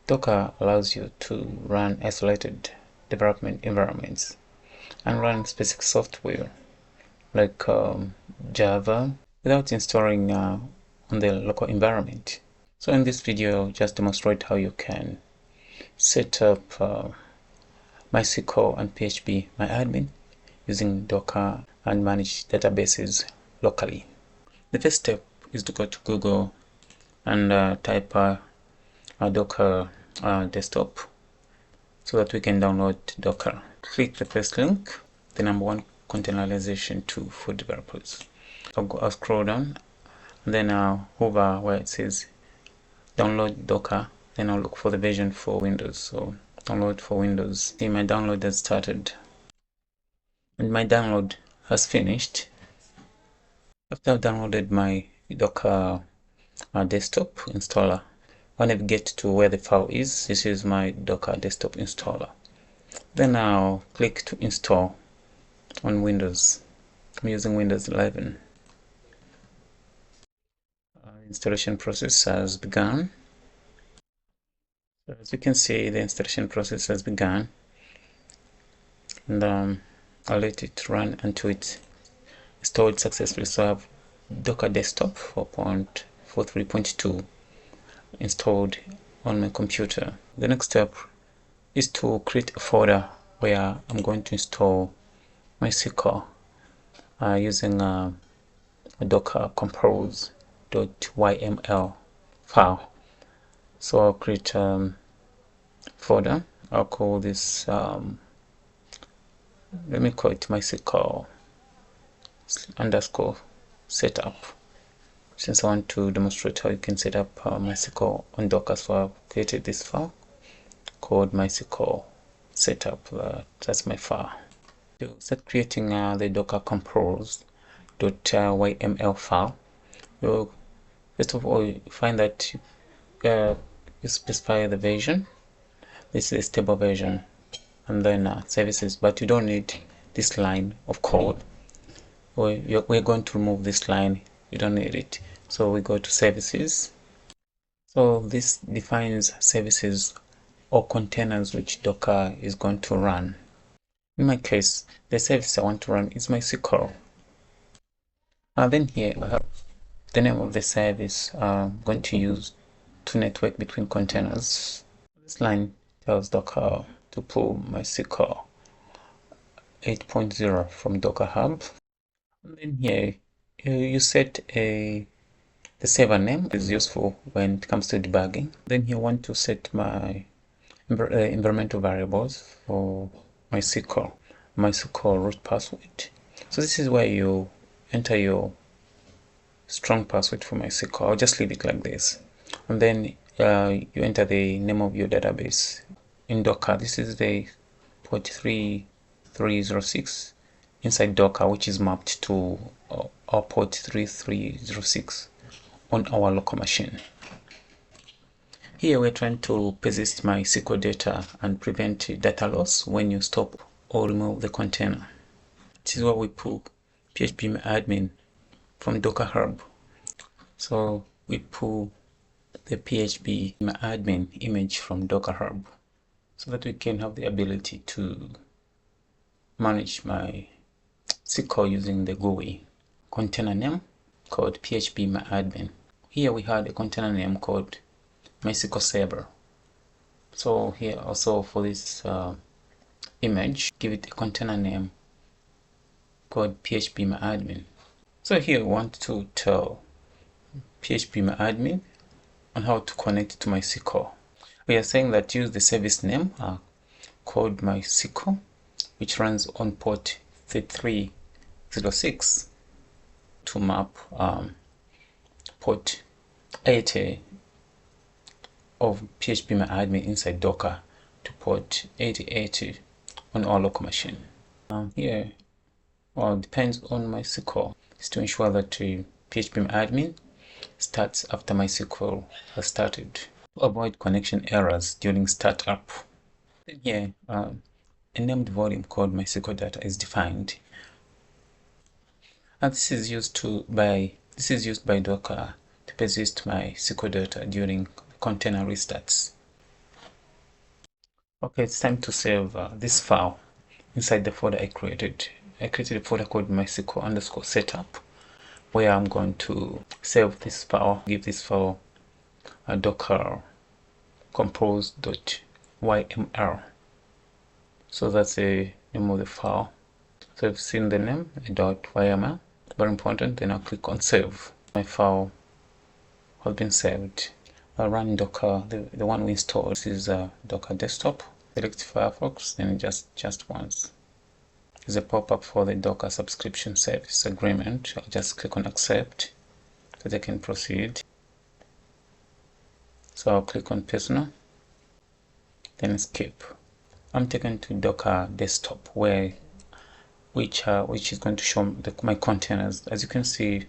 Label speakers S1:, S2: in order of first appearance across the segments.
S1: Docker allows you to run isolated development environments and run specific software like Java without installing on the local environment. So in this video, I'll just demonstrate how you can set up MySQL and phpMyadmin using Docker and manage databases locally. The first step is to go to Google and type Docker desktop so that we can download Docker. Click the first link, the number 1 containerization tool for developers. I'll scroll down and then I'll hover where it says download Docker. Then I'll look for the version for Windows. So download for Windows. See, my download has started and my download has finished. After I've downloaded my Docker desktop installer, I'll navigate to where the file is. This is my Docker desktop installer. Then I'll click to install on Windows. I'm using Windows 11. Installation process has begun. So as you can see, the installation process has begun, and I'll let it run until it's installed successfully. So I have Docker Desktop 4.43.2 installed on my computer. The next step is to create a folder where I'm going to install MySQL using a Docker compose.yml file. So I'll create a folder. I'll call this let me call it MySQL _ setup, since I want to demonstrate how you can set up MySQL on Docker. So I've created this file called MySQL setup. That's my file. To start creating the Docker compose.yml file, you'll first of all find that you specify the version. This is a stable version, and then services, but you don't need this line of code. We're going to remove this line. You don't need it. So we go to services. So this defines services or containers which Docker is going to run. In my case, the service I want to run is MySQL. Then here I have the name of the service I'm going to use to network between containers. This line tells Docker to pull MySQL 8.0 from Docker Hub. And then here you set the server name. Is useful when it comes to debugging. Then here I want to set my environmental variables for MySQL root password. So this is where you enter your strong password for MySQL. I'll just leave it like this, and then you enter the name of your database in Docker. This is the port 3306 inside Docker, which is mapped to our port 3306 on our local machine. Here we're trying to persist MySQL data and prevent data loss when you stop or remove the container. This is where we pull phpMyadmin from Docker Hub. So we pull the phpMyadmin image from Docker Hub so that we can have the ability to manage MySQL using the GUI. Container name called phpMyadmin. Here we had a container name called MySQL Server. So here also for this image, give it a container name called phpMyadmin. So here we want to tell phpMyadmin on how to connect to MySQL. We are saying that use the service name called MySQL, which runs on port 3306 to map port 80 of phpMyadmin inside Docker to port 8080 on our local machine. Here, well, it depends on MySQL. It's to ensure that phpMyadmin starts after MySQL has started to avoid connection errors during startup. Then here, a named volume called MySQL data is defined, and this is used by Docker to persist MySQL data during container restarts. Okay, it's time to save this file inside the folder I created. I created a folder called MySQL underscore setup, where I'm going to save this file, give this file a docker compose.yml. So that's the name of the file. So I've seen the name, .yml, very important. Then I'll click on save. My file has been saved. I'll run docker, the one we installed. This is docker desktop. Select Firefox, then just once. There's a pop-up for the Docker subscription service agreement. I'll just click on accept so that I can proceed. So I'll click on personal, then escape. I'm taken to Docker desktop, which is going to show my containers. As you can see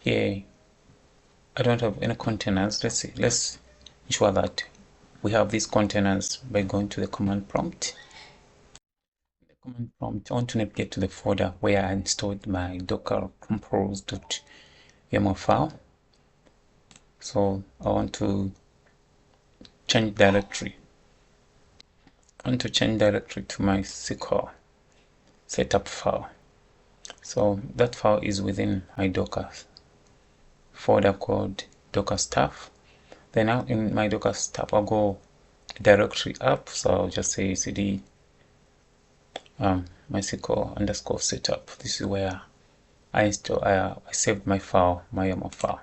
S1: here, I don't have any containers. Let's ensure that we have these containers by going to the command prompt. The command prompt, I want to navigate to the folder where I installed my docker compose.yml file. So I want to change directory. I want to change directory to my MySQL setup file. So that file is within my Docker folder called Docker stuff. Then now in my Docker stuff, I'll go directory up. So I'll just say cd MySQL underscore setup. This is where I saved my file, my YAML file.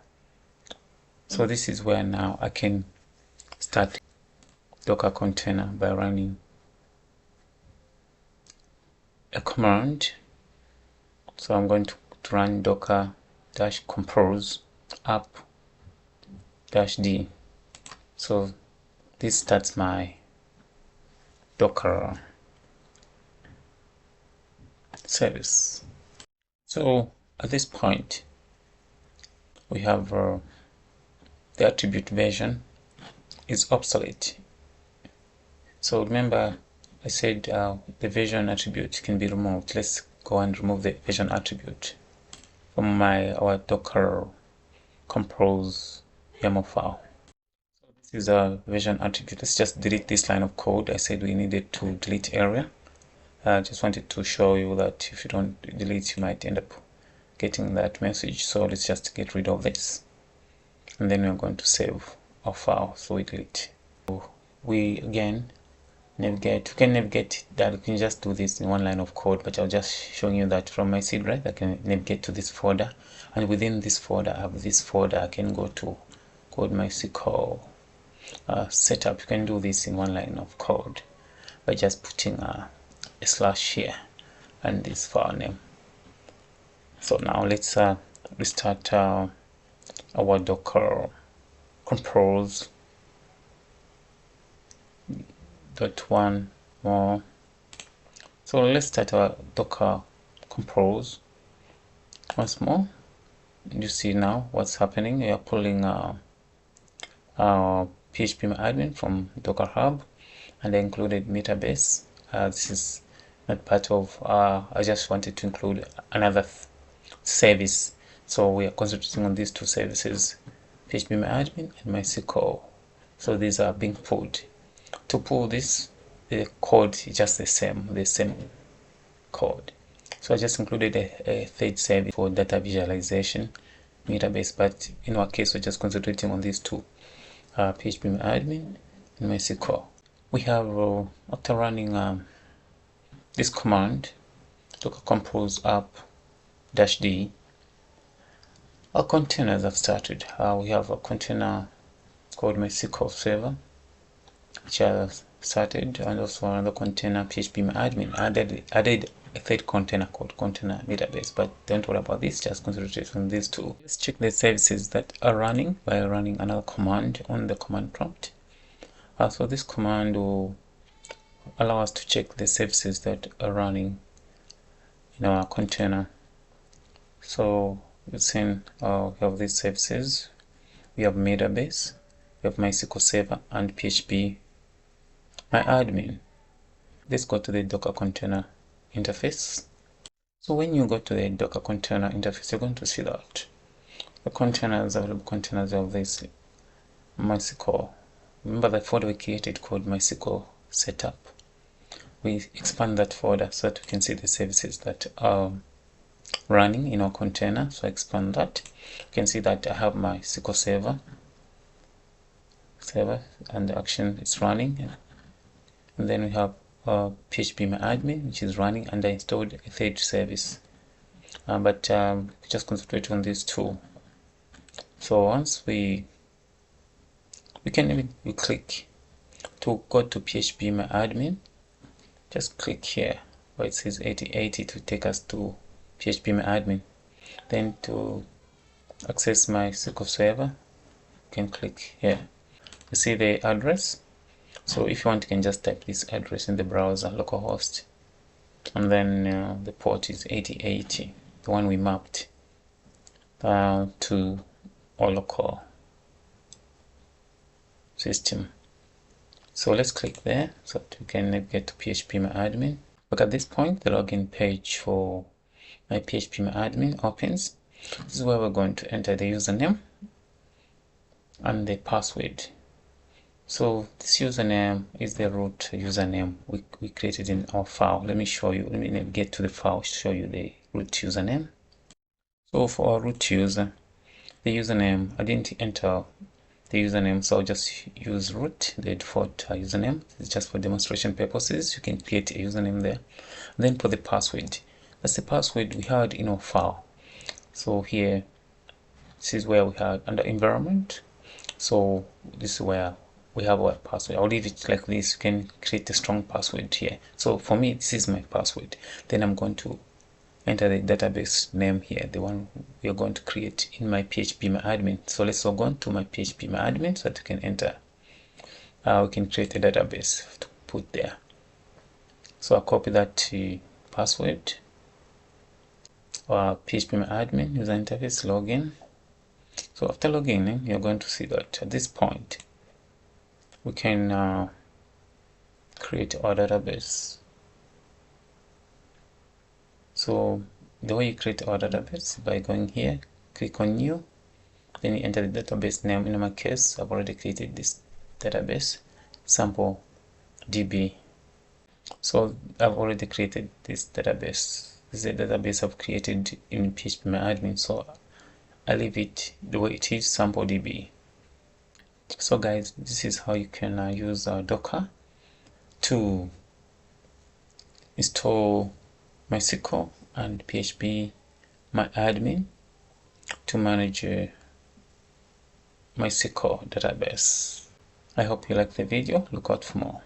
S1: So this is where now I can start Docker container by running a command. So I'm going to run docker -compose up -d. So this starts my Docker service. So at this point we have the attribute version is obsolete. So remember I said the version attribute can be removed. Let's go and remove the version attribute from our Docker compose YAML file. So this is a version attribute. Let's just delete this line of code. I said we needed to delete area. I just wanted to show you that if you don't delete, you might end up getting that message. So let's just get rid of this, and then we're going to save our file. So we delete. So we again navigate. We can navigate that. We can just do this in one line of code, but I'll just showing you that from my C drive I can navigate to this folder, and within this folder I have this folder. I can go to code MySQL setup. You can do this in one line of code by just putting a slash here and this file name. So now let's restart our Docker compose .1 more. So let's start our Docker compose once more. You see now what's happening. We are pulling our phpmyadmin from Docker Hub, and I included Metabase. This is not part of I just wanted to include another service, so we are concentrating on these two services, phpmyadmin and MySQL. So these are being pulled. To pull this, the code is just the same code. So I just included a third service for data visualization, Metabase, but in our case we're just concentrating on these two, phpmyadmin and MySQL. We have after running this command, docker compose up -d, our containers have started. We have a container called MySQL Server, which has started, and also another container phpmyadmin. Added a third container called container Metabase, but don't worry about this, just concentrate on these two. Let's check the services that are running by running another command on the command prompt. So this command will allow us to check the services that are running in our container. So you've seen we have these services. We have Metabase, we have MySQL Server and phpmyadmin. Let's go to the Docker container interface. So when you go to the Docker container interface, you're going to see that the containers, available containers of this MySQL. Remember the folder we created called MySQL setup. We expand that folder so that we can see the services that are running in our container. So I expand that. You can see that I have my SQL server and the action is running, and then we have phpmyadmin, which is running, and I installed a third service, but just concentrate on these two. So once we click to go to phpmyadmin, just click here where it says 8080 to take us to phpmyadmin. Then to access my SQL server, you can click here. You see the address. So if you want, you can just type this address in the browser, localhost, and then the port is 8080, the one we mapped to our local system. So let's click there so that we can navigate to phpmyadmin. Look, at this point, the login page for my phpmyadmin opens. This is where we're going to enter the username and the password. So this username is the root username we created in our file. Let me show you. Let me get to the file, show you the root username. So for our root user, the username, I didn't enter the username, so I'll just use root, the default username. It's just for demonstration purposes. You can create a username there. And then for the password, that's the password we had in our file. So here, this is where we had under environment. So this is where we have our password. I'll leave it like this. You can create a strong password here. So for me, this is my password. Then I'm going to enter the database name here, the one we are going to create in my phpmyadmin. So let's log on to my phpmyadmin so that we can enter. We can create a database to put there. So I'll copy that password. phpmyadmin user interface login. So after logging in, you're going to see that at this point we can create our database. So the way you create our database, by going here, click on new, then you enter the database name. In my case, I've already created this database, sample DB. So I've already created this database. This is a database I've created in phpmyadmin, so I leave it the way it is, sample DB. So guys, this is how you can use Docker to install MySQL and phpmyadmin to manage MySQL database. I hope you like the video. Look out for more.